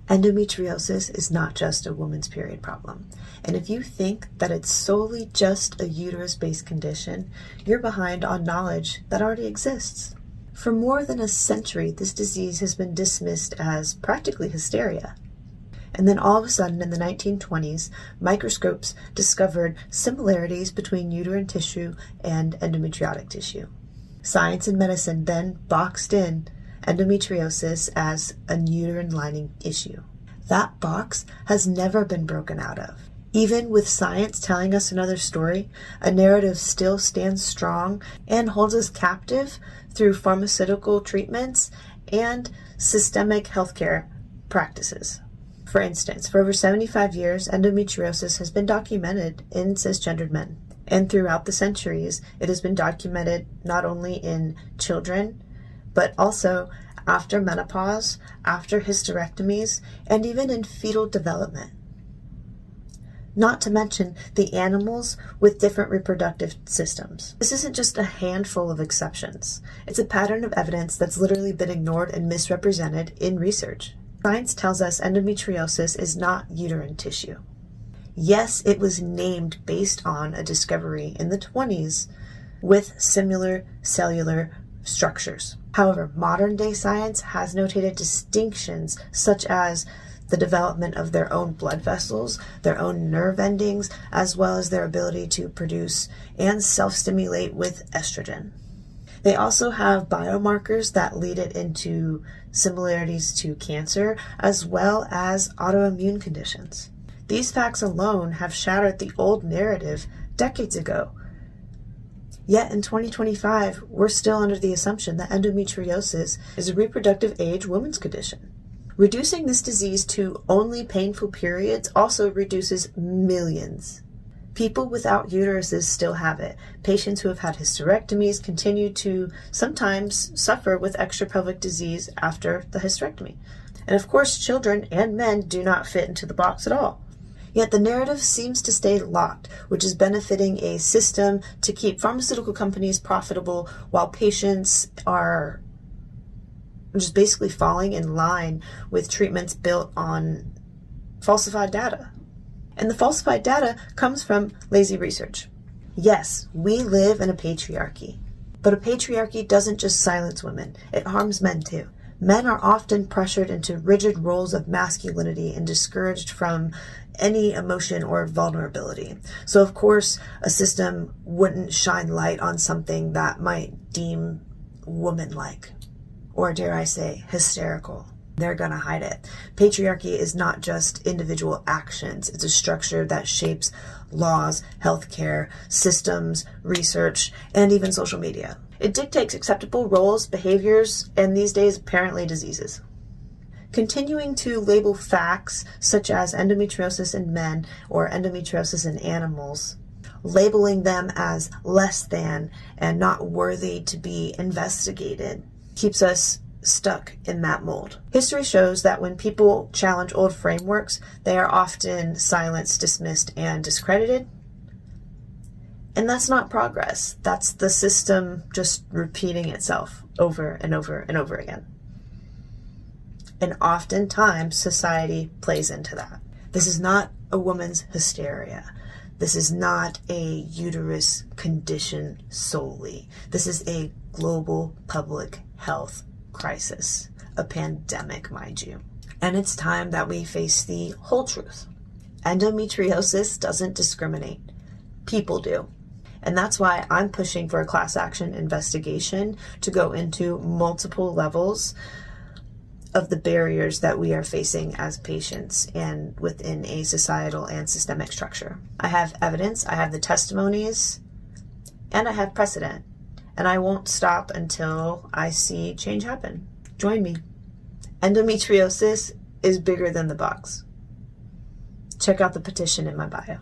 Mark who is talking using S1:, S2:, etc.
S1: Endometriosis is not just a woman's period problem. And if you think that it's solely just a uterus-based condition, you're behind on knowledge that already exists. For more than a century, this disease has been dismissed as practically hysteria. And then all of a sudden, in the 1920s, microscopes discovered similarities between uterine tissue and endometriotic tissue. Science and medicine then boxed in endometriosis as a uterine lining issue. That box has never been broken out of. Even with science telling us another story, a narrative still stands strong and holds us captive through pharmaceutical treatments and systemic healthcare practices. For instance, for over 75 years, endometriosis has been documented in cisgendered men. And throughout the centuries, it has been documented not only in children, but also after menopause, after hysterectomies, and even in fetal development. Not to mention the animals with different reproductive systems. This isn't just a handful of exceptions. It's a pattern of evidence that's literally been ignored and misrepresented in research. Science tells us endometriosis is not uterine tissue. Yes, it was named based on a discovery in the 20s with similar cellular structures. However, modern day science has notated distinctions such as the development of their own blood vessels, their own nerve endings, as well as their ability to produce and self-stimulate with estrogen. They also have biomarkers that lead it into similarities to cancer, as well as autoimmune conditions. These facts alone have shattered the old narrative decades ago. Yet in 2025, we're still under the assumption that endometriosis is a reproductive age woman's condition. Reducing this disease to only painful periods also reduces millions. People without uteruses still have it. Patients who have had hysterectomies continue to sometimes suffer with extrapelvic disease after the hysterectomy. And of course, children and men do not fit into the box at all. Yet the narrative seems to stay locked, which is benefiting a system to keep pharmaceutical companies profitable while patients are just basically falling in line with treatments built on falsified data. And the falsified data comes from lazy research. Yes, we live in a patriarchy, but a patriarchy doesn't just silence women, it harms men too. Men are often pressured into rigid roles of masculinity and discouraged from any emotion or vulnerability. So of course, a system wouldn't shine light on something that might deem woman-like, or dare I say, hysterical. They're gonna hide it. Patriarchy is not just individual actions. It's a structure that shapes laws, healthcare, systems, research, and even social media. It dictates acceptable roles, behaviors, and these days, apparently diseases. Continuing to label facts such as endometriosis in men or endometriosis in animals, labeling them as less than and not worthy to be investigated, keeps us stuck in that mold. History shows that when people challenge old frameworks, they are often silenced, dismissed, and discredited. And that's not progress. That's the system just repeating itself over and over and over again. And oftentimes, society plays into that. This is not a woman's hysteria. This is not a uterus condition solely. This is a global public health crisis, a pandemic, mind you. And it's time that we face the whole truth. Endometriosis doesn't discriminate. People do. And that's why I'm pushing for a class action investigation to go into multiple levels of the barriers that we are facing as patients and within a societal and systemic structure. I have evidence, I have the testimonies, and I have precedent. And I won't stop until I see change happen. Join me. Endometriosis is bigger than the box. Check out the petition in my bio.